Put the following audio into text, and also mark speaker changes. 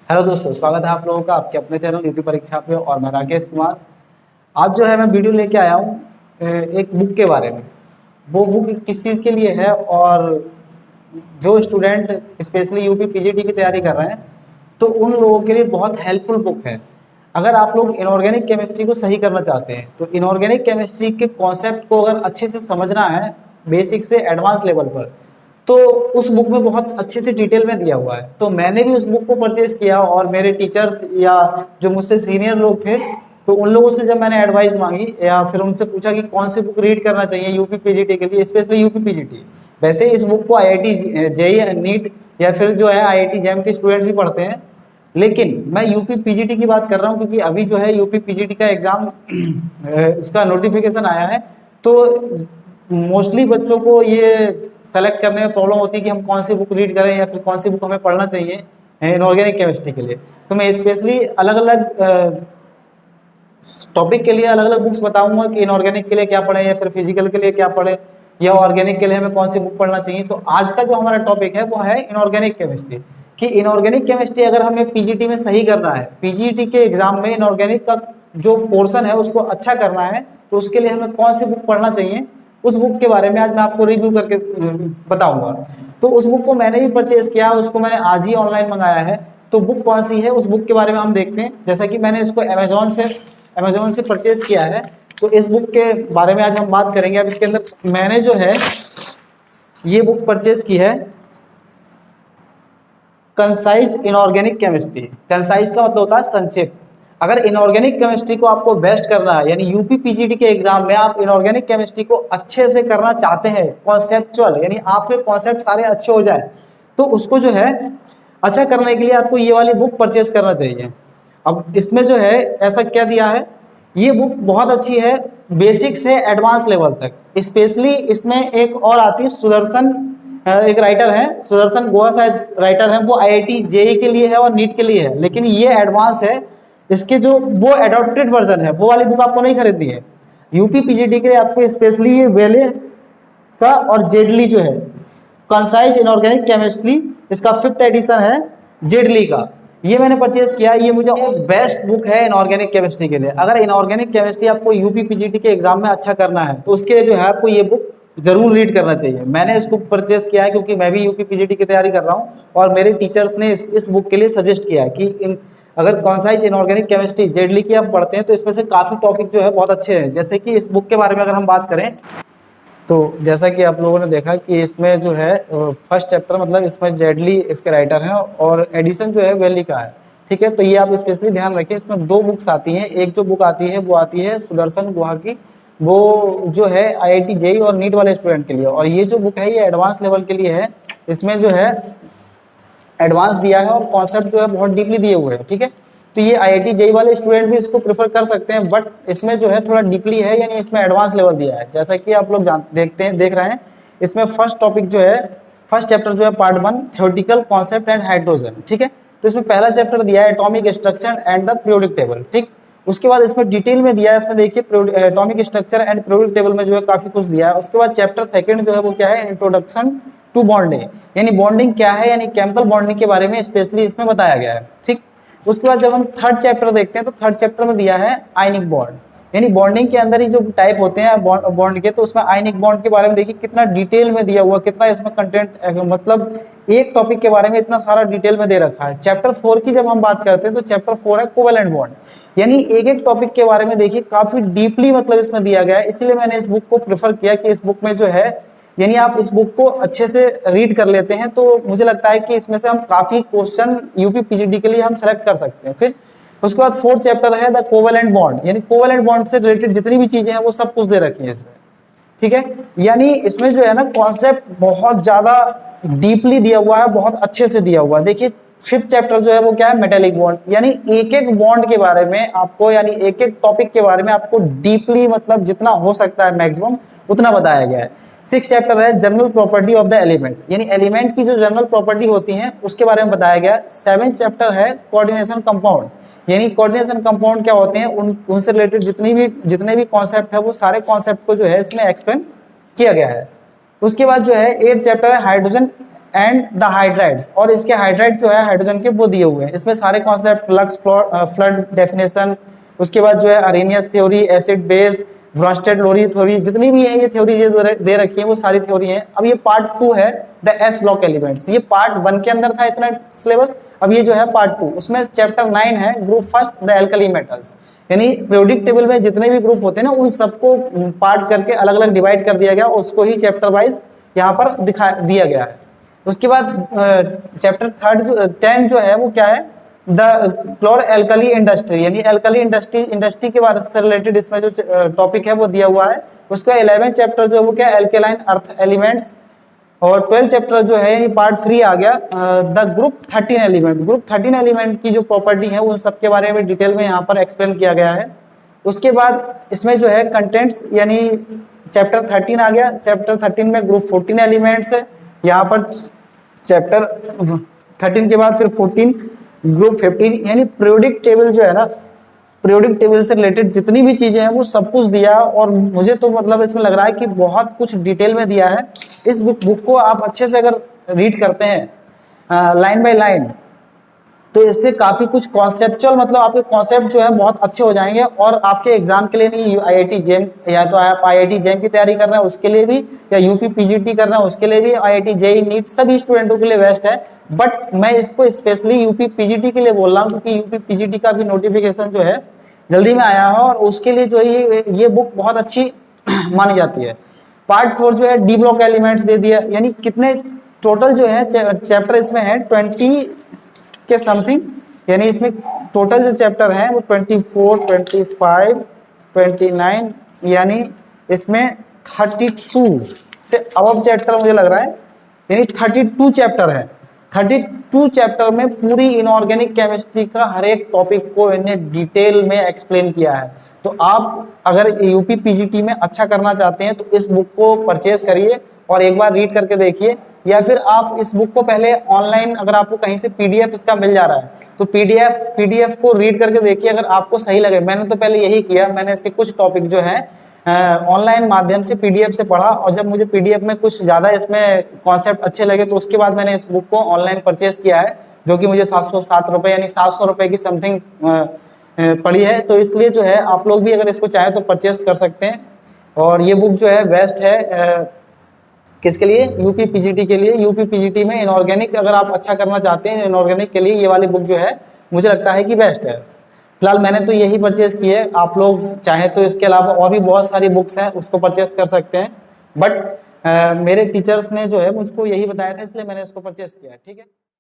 Speaker 1: Hello दोस्तों, स्वागत है आप लोगों का आपके अपने चैनल यूपी परीक्षा पे। और मैं राकेश कुमार। आज जो है मैं वीडियो लेके आया हूँ एक बुक के बारे में। वो बुक किस चीज़ के लिए है, और जो स्टूडेंट स्पेशली यूपी पीजीटी की तैयारी कर रहे हैं तो उन लोगों के लिए बहुत हेल्पफुल बुक है। अगर आप लोग इनऑर्गेनिक केमिस्ट्री को सही करना चाहते हैं तो इनऑर्गेनिक केमिस्ट्री के कॉन्सेप्ट को अगर अच्छे से समझना है बेसिक से एडवांस लेवल पर, तो उस बुक में बहुत अच्छे से डिटेल में दिया हुआ है। तो मैंने भी उस बुक को परचेज किया, और मेरे टीचर्स या जो मुझसे सीनियर लोग थे तो उन लोगों से जब मैंने एडवाइस मांगी या फिर उनसे पूछा कि कौन सी बुक रीड करना चाहिए यूपी पीजीटी के लिए, स्पेशली यूपी पीजीटी। वैसे इस बुक को आईआईटी जेईई नीट या फिर जो है आईआईटी जैम के स्टूडेंट्स भी पढ़ते हैं, लेकिन मैं यूपी पीजीटी की बात कर रहा हूँ क्योंकि अभी जो है यूपी पीजीटी का एग्जाम उसका नोटिफिकेशन आया है। तो मोस्टली बच्चों को ये सेलेक्ट करने में प्रॉब्लम होती है कि हम कौन सी बुक रीड करें या फिर कौन सी बुक हमें पढ़ना चाहिए इनऑर्गेनिक केमिस्ट्री के लिए। तो मैं स्पेशली अलग अलग टॉपिक के लिए अलग अलग बुक्स बताऊंगा कि इनऑर्गेनिक के लिए क्या पढ़ें या फिर फिजिकल के लिए क्या पढ़ें या ऑर्गेनिक के लिए हमें कौन सी बुक पढ़ना चाहिए। तो आज का जो हमारा टॉपिक है वो है इनऑर्गेनिक केमिस्ट्री, कि इनऑर्गेनिक केमिस्ट्री अगर हमें पीजीटी में सही करना है, पीजीटी के एग्जाम में इनऑर्गेनिक का जो पोर्शन है उसको अच्छा करना है, तो उसके लिए हमें कौन सी बुक पढ़ना चाहिए, उस बुक के बारे में आज मैं आपको रिव्यू करके बताऊंगा। तो उस बुक को मैंने भी परचेज किया, उसको मैंने आज ही ऑनलाइन मंगाया है। तो बुक कौन सी है उस बुक के बारे में हम देखते हैं। जैसा कि मैंने इसको अमेजोन से परचेज किया है, तो इस बुक के बारे में आज हम बात करेंगे। अब इसके अंदर मैंने जो है ये बुक परचेज की है, कंसाइज इनऑर्गेनिक केमिस्ट्री। कंसाइज का मतलब होता है संक्षिप्त। अगर इनऑर्गेनिक केमिस्ट्री को आपको बेस्ट करना है, यानी यूपी पीजीटी के एग्जाम में आप इनऑर्गेनिक केमिस्ट्री को अच्छे से करना चाहते हैं, कॉन्सेप्चुअल यानी आपके कॉन्सेप्ट सारे अच्छे हो जाए, तो उसको जो है अच्छा करने के लिए आपको ये वाली बुक परचेज करना चाहिए। अब इसमें जो है ऐसा क्या दिया है, ये बुक बहुत अच्छी है बेसिक से एडवांस लेवल तक। स्पेशली इसमें एक और आती है सुदर्शन, एक राइटर है सुदर्शन गुहा, शायद राइटर है, वो आईआईटी जेईई के लिए है और नीट के लिए है, लेकिन ये एडवांस है। इसके जो वो एडॉप्टेड वर्जन है वो वाली बुक आपको नहीं खरीदनी है। यूपी पीजीटी के लिए आपको स्पेशली ये वेले का और जेडली जो है कंसाइज इनऑर्गेनिक केमिस्ट्री, इसका 5th एडिशन है जेडली का, ये मैंने परचेज किया। ये मुझे बेस्ट बुक है इनऑर्गेनिक केमिस्ट्री के लिए। अगर इनऑर्गेनिक केमिस्ट्री आपको यूपी पीजीटी के एग्जाम में अच्छा करना है तो उसके लिए जो है आपको ये बुक जरूर रीड करना चाहिए। मैंने इसको परचेज किया है क्योंकि मैं भी यूपी पीजीटी की तैयारी कर रहा हूँ, और मेरे टीचर्स ने इस बुक के लिए सजेस्ट किया है कि अगर कॉन्साइज इनऑर्गेनिक केमिस्ट्री जेडली की आप पढ़ते हैं तो इसमें से काफ़ी टॉपिक जो है बहुत अच्छे हैं। जैसे कि इस बुक के बारे में अगर हम बात करें तो जैसा कि आप लोगों ने देखा कि इसमें जो है फर्स्ट चैप्टर मतलब इसमें जेडली इसके राइटर हैं, और एडिशन जो है वेली का है। ठीक है, तो ये आप स्पेशली ध्यान रखें। इसमें 2 बुक्स आती हैं। एक जो बुक आती है वो आती है सुदर्शन गुहा की, वो जो है आईआईटी जेईई और नीट वाले स्टूडेंट के लिए, और ये जो बुक है ये एडवांस लेवल के लिए है। इसमें जो है एडवांस दिया है और कॉन्सेप्ट जो है बहुत डीपली दिए हुए हैं। ठीक है, तो ये आईआईटी जेईई वाले स्टूडेंट भी इसको प्रेफर कर सकते हैं, बट इसमें जो है थोड़ा डीपली है, यानी इसमें एडवांस लेवल दिया है। जैसा कि आप लोग देख रहे हैं, इसमें फर्स्ट टॉपिक जो है, फर्स्ट चैप्टर जो है part 1 theoretical concept and hydrogen. ठीक है, तो इसमें पहला चैप्टर दिया है atomic structure and the periodic table. ठीक, उसके बाद इसमें डिटेल में दिया है, इसमें देखिए atomic structure and periodic table में जो है काफी कुछ दिया है। उसके बाद चैप्टर 2 जो है वो क्या है, इंट्रोडक्शन टू बॉन्डिंग, यानी बॉन्डिंग क्या है, यानी केमिकल बॉन्डिंग के बारे में स्पेशली इसमें बताया गया है। ठीक, उसके बाद जब हम थर्ड चैप्टर देखते हैं तो थर्ड चैप्टर में दिया है आयनिक बॉन्ड, यानी बॉन्डिंग के अंदर ही जो टाइप होते हैं बॉन्ड के, तो उसमें आयनिक बॉन्ड के बारे में देखिए कितना डिटेल में दिया हुआ, कितना इसमें कंटेंट, मतलब एक टॉपिक के बारे में इतना सारा डिटेल में दे रखा है। चैप्टर 4 की जब हम बात करते हैं तो चैप्टर 4 है कोवेलेंट बॉन्ड, यानी एक एक टॉपिक के बारे में देखिए काफी डीपली मतलब इसमें दिया गया है। इसलिए मैंने इस बुक को प्रेफर किया कि इस बुक में जो है, यानी आप इस बुक को अच्छे से रीड कर लेते हैं तो मुझे लगता है कि इसमें से हम काफी क्वेश्चन यूपी पीजीटी के लिए हम सेलेक्ट कर सकते हैं। फिर उसके बाद 4th चैप्टर है द कोवेलेंट बॉन्ड, यानी कोवेलेंट बॉन्ड से रिलेटेड जितनी भी चीजें हैं वो सब कुछ दे रखी है इसमें। ठीक है, यानी इसमें जो है ना कॉन्सेप्ट बहुत ज्यादा डीपली दिया हुआ है, बहुत अच्छे से दिया हुआ है। देखिए 5th चैप्टर जो है वो क्या है, मेटेलिक बॉन्ड, यानी एक एक बॉन्ड के बारे में आपको, यानी एक एक टॉपिक के बारे में आपको डीपली मतलब जितना हो सकता है मैक्सिमम उतना बताया गया है। 6th चैप्टर है general property of the element, यानी एलिमेंट की जो जनरल प्रॉपर्टी होती है उसके बारे में बताया गया है। 7th चैप्टर है कोऑर्डिनेशन कंपाउंड, यानी कोऑर्डिनेशन कंपाउंड क्या होते हैं, उनसे रिलेटेड जितने भी कॉन्सेप्ट है वो सारे कॉन्सेप्ट को जो है इसमें एक्सप्लेन किया गया है। उसके बाद जो है 8th चैप्टर है हाइड्रोजन एंड द हाइड्राइड्स, और इसके हाइड्राइड जो है हाइड्रोजन के वो दिए हुए हैं। इसमें सारे कॉन्सेप्ट लक्स फ्लड डेफिनेशन, उसके बाद जो है Arrhenius theory, acid base, Bronsted Lowry theory, जितनी भी है ये थ्योरी दे रखी है वो सारी थ्योरी है। अब ये पार्ट 2 है द एस ब्लॉक एलिमेंट्स। ये पार्ट 1 के अंदर था इतना सिलेबस, अब ये जो है पार्ट 2, उसमें चैप्टर 9 है group first the alkali metals. यानी पीरियोडिक टेबल में जितने भी ग्रुप होते हैं ना उन सबको पार्ट करके अलग अलग डिवाइड कर दिया गया, उसको ही चैप्टर वाइज यहाँ पर दिया गया है। उसके बाद चैप्टर 10 जो है वो क्या है, द क्लोर एल्कली इंडस्ट्री, यानी एल्कली इंडस्ट्री के बारे से रिलेटेड इसमें जो टॉपिक है वो दिया हुआ है। उसका 11 चैप्टर जो है वो क्या, एल्केलाइन अर्थ एलिमेंट्स। और 12 चैप्टर जो है यानी पार्ट 3 आ गया the group 13 element. Group 13 element की जो प्रॉपर्टी है उन सब के बारे में डिटेल में यहाँ पर एक्सप्लेन किया गया है। उसके बाद इसमें जो है कंटेंट्स, यानी चैप्टर 13 आ गया। चैप्टर 13 में ग्रुप 14 एलिमेंट्स है। यहाँ पर चैप्टर 13 के बाद फिर 14 ग्रुप 15, यानी पीरियोडिक टेबल जो है ना, पीरियोडिक टेबल से रिलेटेड जितनी भी चीजें हैं वो सब कुछ दिया। और मुझे तो मतलब इसमें लग रहा है कि बहुत कुछ डिटेल में दिया है। इस बुक को आप अच्छे से अगर रीड करते हैं लाइन बाय लाइन, तो इससे काफी कुछ कॉन्सेप्चुअल, मतलब आपके कॉन्सेप्ट जो है बहुत अच्छे हो जाएंगे। और आपके एग्जाम के लिए नहीं, IIT जेम, या तो आप IIT जेम की तैयारी कर रहे हैं उसके लिए भी, या यूपी पीजीटी कर रहे हैं उसके लिए भी, IIT जेई नीट सभी स्टूडेंटों के लिए बेस्ट है। बट मैं इसको स्पेशली यूपी पीजीटी के लिए बोल रहा हूँ, क्योंकि यूपी पीजीटी का भी नोटिफिकेशन जो है जल्दी में आया है, और उसके लिए जो है ये बुक बहुत अच्छी मानी जाती है। पार्ट 4 जो है डी ब्लॉक एलिमेंट्स दे दिया, यानी कितने टोटल जो है चैप्टर इसमें है 20 के समथिंग, यानी इसमें टोटल जो चैप्टर है वो 24, 25, 29, यानी इसमें 32 से अबव चैप्टर मुझे लग रहा है, यानी 32 चैप्टर है। 32 चैप्टर में पूरी इनऑर्गेनिक केमिस्ट्री का हर एक टॉपिक को इन्हें डिटेल में एक्सप्लेन किया है। तो आप अगर यूपी पीजीटी में अच्छा करना चाहते हैं तो इस बुक को परचेज करिए और एक बार रीड करके देखिए, या फिर आप इस बुक को पहले ऑनलाइन, अगर आपको कहीं से PDF इसका मिल जा रहा है तो PDF को रीड करके देखिए, अगर आपको सही लगे। मैंने तो पहले यही किया, मैंने इसके कुछ टॉपिक जो है ऑनलाइन माध्यम से PDF से पढ़ा, और जब मुझे PDF में कुछ ज़्यादा इसमें कॉन्सेप्ट अच्छे लगे तो उसके बाद मैंने इस बुक को ऑनलाइन परचेज किया है, जो कि मुझे 707 रुपये यानी 700 रुपये की समथिंग पड़ी है। तो इसलिए जो है आप लोग भी अगर इसको चाहें तो परचेज कर सकते हैं। और ये बुक जो है बेस्ट है किसके लिए, यूपी पीजीटी के लिए। यूपी पीजीटी में इनऑर्गेनिक अगर आप अच्छा करना चाहते हैं, इनऑर्गेनिक के लिए ये वाली बुक जो है मुझे लगता है कि बेस्ट है। फिलहाल मैंने तो यही परचेज की है, आप लोग चाहें तो इसके अलावा और भी बहुत सारी बुक्स हैं उसको परचेज कर सकते हैं। बट मेरे टीचर्स ने जो है मुझको यही बताया था, इसलिए मैंने इसको परचेज किया है। ठीक है।